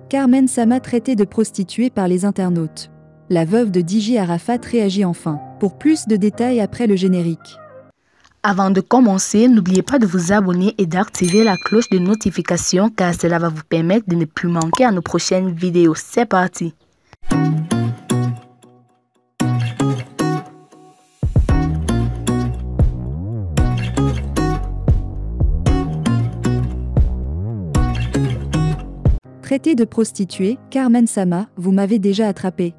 Carmen Sama traitée de prostituée par les internautes. La veuve de DJ Arafat réagit enfin. Pour plus de détails après le générique. Avant de commencer, n'oubliez pas de vous abonner et d'activer la cloche de notification car cela va vous permettre de ne plus manquer à nos prochaines vidéos. C'est parti! Traitée de prostituée, Carmen Sama, vous m'avez déjà attrapé.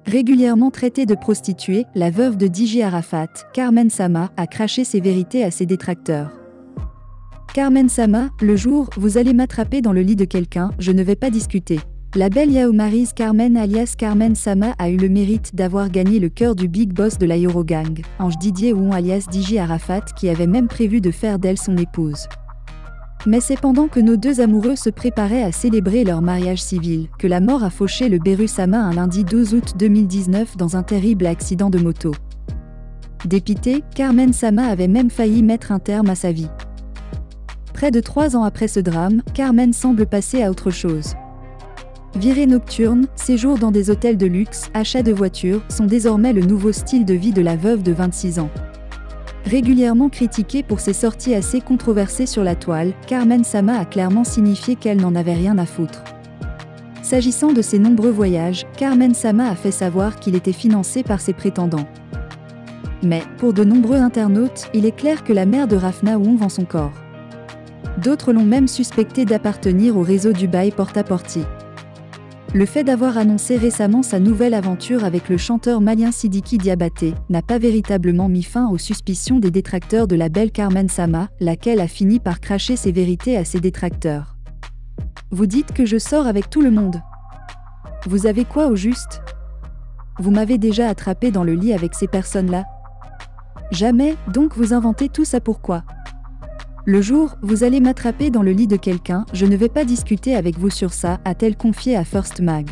Régulièrement traitée de prostituée, la veuve de DJ Arafat, Carmen Sama, a craché ses vérités à ses détracteurs. Carmen Sama, le jour, vous allez m'attraper dans le lit de quelqu'un, je ne vais pas discuter. La belle Yaoumariz Carmen alias Carmen Sama a eu le mérite d'avoir gagné le cœur du big boss de la Eurogang, Ange Didier ou alias DJ Arafat qui avait même prévu de faire d'elle son épouse. Mais c'est pendant que nos deux amoureux se préparaient à célébrer leur mariage civil, que la mort a fauché le Beru Sama un lundi 12 août 2019 dans un terrible accident de moto. Dépitée, Carmen Sama avait même failli mettre un terme à sa vie. Près de 3 ans après ce drame, Carmen semble passer à autre chose. Virée nocturne, séjour dans des hôtels de luxe, achat de voitures sont désormais le nouveau style de vie de la veuve de 26 ans. Régulièrement critiquée pour ses sorties assez controversées sur la toile, Carmen Sama a clairement signifié qu'elle n'en avait rien à foutre. S'agissant de ses nombreux voyages, Carmen Sama a fait savoir qu'il était financé par ses prétendants. Mais, pour de nombreux internautes, il est clair que la mère de Rafna Wong vend son corps. D'autres l'ont même suspecté d'appartenir au réseau Dubaï Porta-Porti. Le fait d'avoir annoncé récemment sa nouvelle aventure avec le chanteur malien Sidiki Diabaté n'a pas véritablement mis fin aux suspicions des détracteurs de la belle Carmen Sama, laquelle a fini par cracher ses vérités à ses détracteurs. Vous dites que je sors avec tout le monde. Vous avez quoi au juste? Vous m'avez déjà attrapé dans le lit avec ces personnes-là? Jamais, donc vous inventez tout ça pourquoi? Le jour, vous allez m'attraper dans le lit de quelqu'un, je ne vais pas discuter avec vous sur ça, a-t-elle confié à First Mag.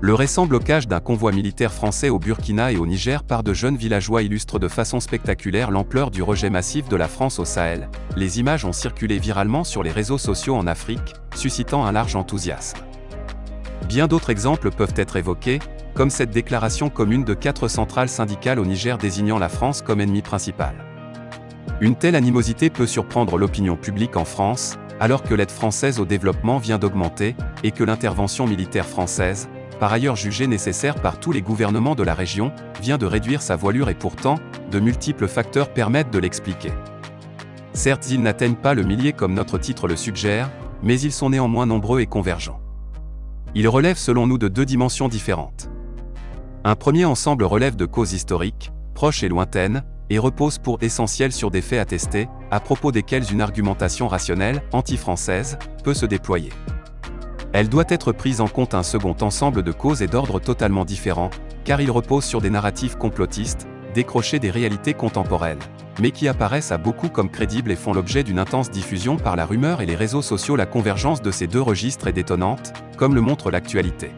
Le récent blocage d'un convoi militaire français au Burkina et au Niger par de jeunes villageois illustre de façon spectaculaire l'ampleur du rejet massif de la France au Sahel. Les images ont circulé viralement sur les réseaux sociaux en Afrique, suscitant un large enthousiasme. Bien d'autres exemples peuvent être évoqués, comme cette déclaration commune de 4 centrales syndicales au Niger désignant la France comme ennemi principal. Une telle animosité peut surprendre l'opinion publique en France, alors que l'aide française au développement vient d'augmenter, et que l'intervention militaire française, par ailleurs jugée nécessaire par tous les gouvernements de la région, vient de réduire sa voilure et pourtant, de multiples facteurs permettent de l'expliquer. Certes, ils n'atteignent pas le millier comme notre titre le suggère, mais ils sont néanmoins nombreux et convergents. Ils relèvent selon nous de 2 dimensions différentes. Un premier ensemble relève de causes historiques, proches et lointaines, et repose pour essentiel sur des faits attestés, à propos desquels une argumentation rationnelle, anti-française, peut se déployer. Elle doit être prise en compte un second ensemble de causes et d'ordres totalement différents, car il repose sur des narratifs complotistes, décrochés des réalités contemporaines, mais qui apparaissent à beaucoup comme crédibles et font l'objet d'une intense diffusion par la rumeur et les réseaux sociaux. La convergence de ces 2 registres est détonnante, comme le montre l'actualité.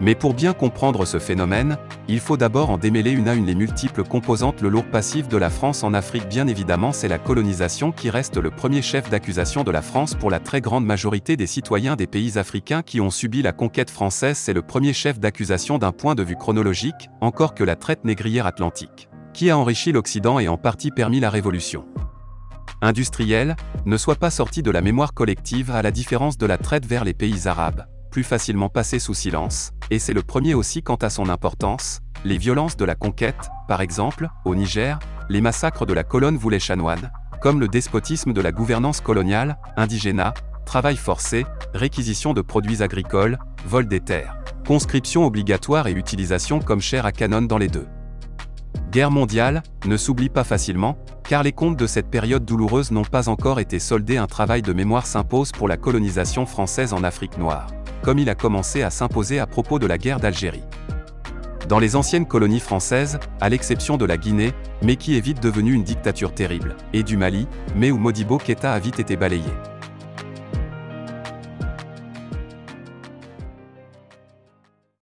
Mais pour bien comprendre ce phénomène, il faut d'abord en démêler une à une les multiples composantes. Le lourd passif de la France en Afrique, bien évidemment, c'est la colonisation qui reste le premier chef d'accusation de la France pour la très grande majorité des citoyens des pays africains qui ont subi la conquête française. C'est le premier chef d'accusation d'un point de vue chronologique, encore que la traite négrière atlantique, qui a enrichi l'Occident et en partie permis la révolution industrielle, ne soit pas sortie de la mémoire collective à la différence de la traite vers les pays arabes, plus facilement passé sous silence, et c'est le premier aussi quant à son importance, les violences de la conquête, par exemple, au Niger, les massacres de la colonne voulée-chanoine, comme le despotisme de la gouvernance coloniale, indigénat, travail forcé, réquisition de produits agricoles, vol des terres, conscription obligatoire et utilisation comme chair à canon dans les 2 guerres mondiales, ne s'oublie pas facilement, car les comptes de cette période douloureuse n'ont pas encore été soldés. Un travail de mémoire s'impose pour la colonisation française en Afrique noire, comme il a commencé à s'imposer à propos de la guerre d'Algérie. Dans les anciennes colonies françaises, à l'exception de la Guinée, mais qui est vite devenue une dictature terrible, et du Mali, mais où Modibo Keïta a vite été balayé.